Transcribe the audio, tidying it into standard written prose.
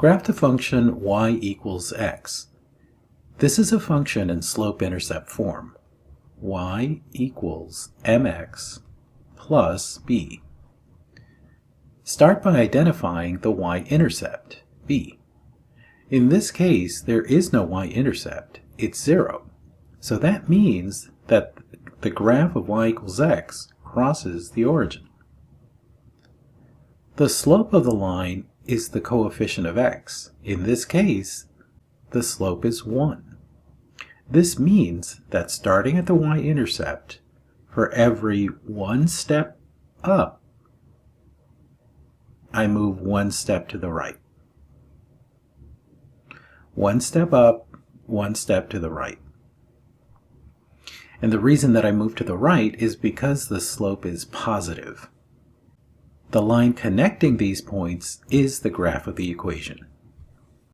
Graph the function y equals x. This is a function in slope-intercept form. Y equals mx plus b. Start by identifying the y-intercept, b. In this case, there is no y-intercept, it's 0. So that means that the graph of y equals x crosses the origin. The slope of the line is the coefficient of x. In this case, the slope is 1. This means that starting at the y-intercept, for every one step up, I move one step to the right. One step up, one step to the right. And the reason that I move to the right is because the slope is positive. The line connecting these points is the graph of the equation.